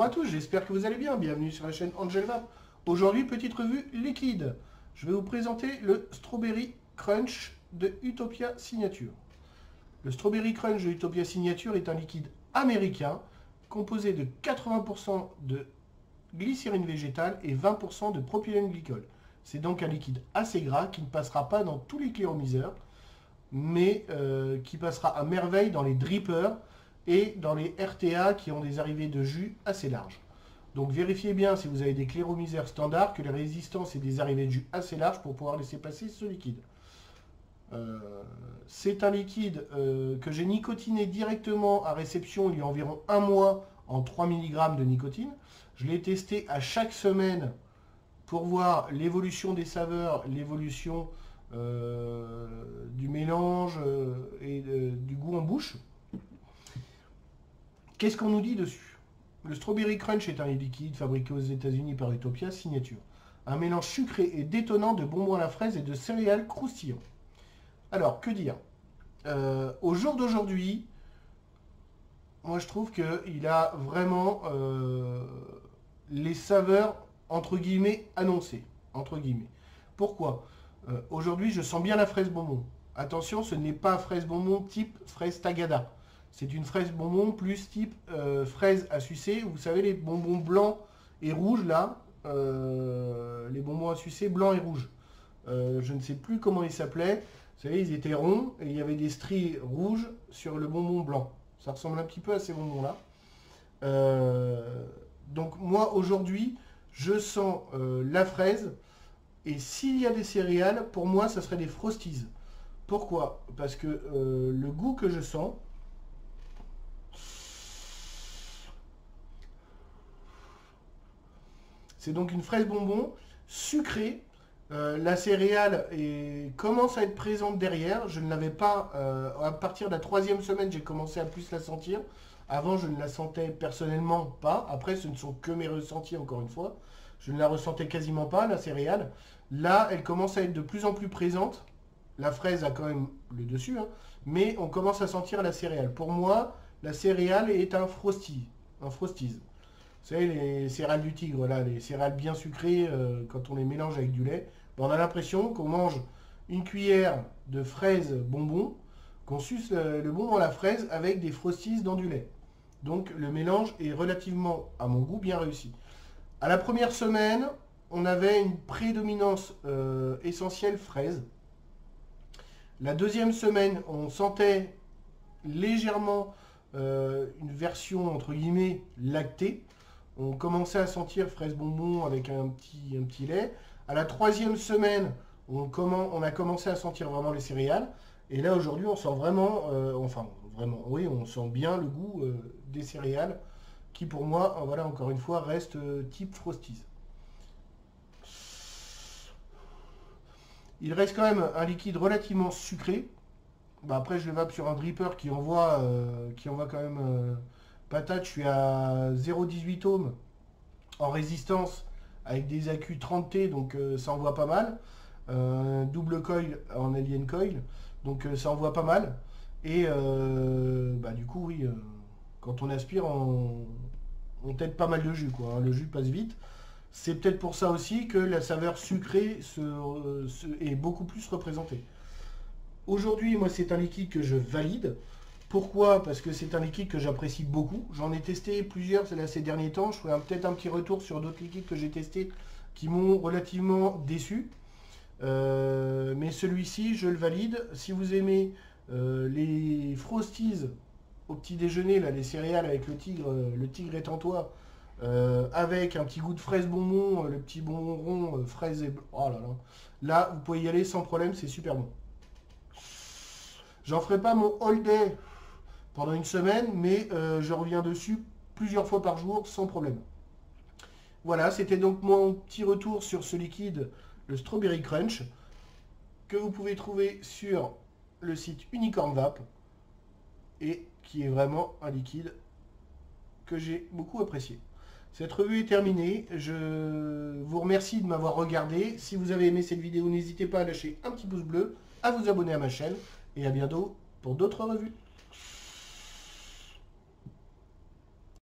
Bonjour à tous, j'espère que vous allez bien. Bienvenue sur la chaîne Angel Vape. Aujourd'hui, petite revue liquide. Je vais vous présenter le Strawberry Crunch de Utopia Signature. Le Strawberry Crunch de Utopia Signature est un liquide américain composé de 80% de glycérine végétale et 20% de propylène glycol. C'est donc un liquide assez gras qui ne passera pas dans tous les cléromiseurs, mais qui passera à merveille dans les drippers et dans les RTA qui ont des arrivées de jus assez larges. Donc vérifiez bien si vous avez des cléromiseurs standards que les résistances et des arrivées de jus assez larges pour pouvoir laisser passer ce liquide. C'est un liquide que j'ai nicotiné directement à réception il y a environ un mois en 3 mg de nicotine. Je l'ai testé à chaque semaine pour voir l'évolution des saveurs, l'évolution du mélange et du goût en bouche. Qu'est-ce qu'on nous dit dessus? Le Strawberry Crunch est un liquide fabriqué aux États-Unis par Utopia Signature. Un mélange sucré et détonnant de bonbons à la fraise et de céréales croustillants. Alors, que dire? Au jour d'aujourd'hui, moi je trouve qu'il a vraiment les saveurs entre guillemets annoncées. Entre guillemets. Pourquoi? Aujourd'hui, je sens bien la fraise bonbon. Attention, ce n'est pas fraise bonbon type fraise tagada. C'est une fraise bonbon plus type fraise à sucer. Vous savez, les bonbons blancs et rouges, là. Les bonbons à sucer blancs et rouges. Je ne sais plus comment ils s'appelaient. Vous savez, ils étaient ronds et il y avait des stries rouges sur le bonbon blanc. Ça ressemble un petit peu à ces bonbons-là. Donc moi, aujourd'hui, je sens la fraise. Et s'il y a des céréales, pour moi, ça serait des Frosties. Pourquoi? Parce que le goût que je sens... C'est donc une fraise bonbon sucrée. La céréale commence à être présente derrière. Je ne l'avais pas... à partir de la 3e semaine, j'ai commencé à plus la sentir. Avant, je ne la sentais personnellement pas. Après, ce ne sont que mes ressentis, encore une fois. Je ne la ressentais quasiment pas, la céréale. Là, elle commence à être de plus en plus présente. La fraise a quand même le dessus, hein, mais on commence à sentir la céréale. Pour moi, la céréale est un Frosty, un Frosties. Vous savez, les céréales du tigre, là, les céréales bien sucrées, quand on les mélange avec du lait, ben, on a l'impression qu'on mange une cuillère de fraises bonbons, qu'on suce le bonbon à la fraise avec des Frosties dans du lait. Donc le mélange est relativement, à mon goût, bien réussi. À la première semaine, on avait une prédominance essentielle fraise. La 2e semaine, on sentait légèrement une version entre guillemets lactée. On commençait à sentir fraise bonbon avec un petit lait. À la 3e semaine, on a commencé à sentir vraiment les céréales. Et là aujourd'hui, on sent vraiment, oui, on sent bien le goût des céréales, qui pour moi, voilà, encore une fois, reste type Frosties. Il reste quand même un liquide relativement sucré. Bah après, je le vape sur un dripper qui envoie quand même patate. Je suis à 0,18 ohms en résistance avec des accus 30T, donc ça envoie pas mal. Double coil en alien coil, donc ça envoie pas mal. Et bah, du coup, oui, quand on aspire, on tête pas mal de jus, quoi, hein. Le jus passe vite. C'est peut-être pour ça aussi que la saveur sucrée est beaucoup plus représentée. Aujourd'hui, moi, c'est un liquide que je valide. Pourquoi? Parce que c'est un liquide que j'apprécie beaucoup. J'en ai testé plusieurs ces derniers temps. Je ferai peut-être un petit retour sur d'autres liquides que j'ai testés qui m'ont relativement déçu. Mais celui-ci, je le valide. Si vous aimez les Frosties au petit déjeuner, là, les céréales avec le tigre est en toi, avec un petit goût de fraise bonbon, le petit bonbon rond, fraise et... Oh là là. Là, vous pouvez y aller sans problème, c'est super bon. J'en ferai pas mon all day pendant une semaine, mais je reviens dessus plusieurs fois par jour sans problème. Voilà, c'était donc mon petit retour sur ce liquide, le Strawberry Crunch, que vous pouvez trouver sur le site Unicorn Vape, et qui est vraiment un liquide que j'ai beaucoup apprécié. Cette revue est terminée. Je vous remercie de m'avoir regardé. Si vous avez aimé cette vidéo, n'hésitez pas à lâcher un petit pouce bleu, à vous abonner à ma chaîne, et à bientôt pour d'autres revues.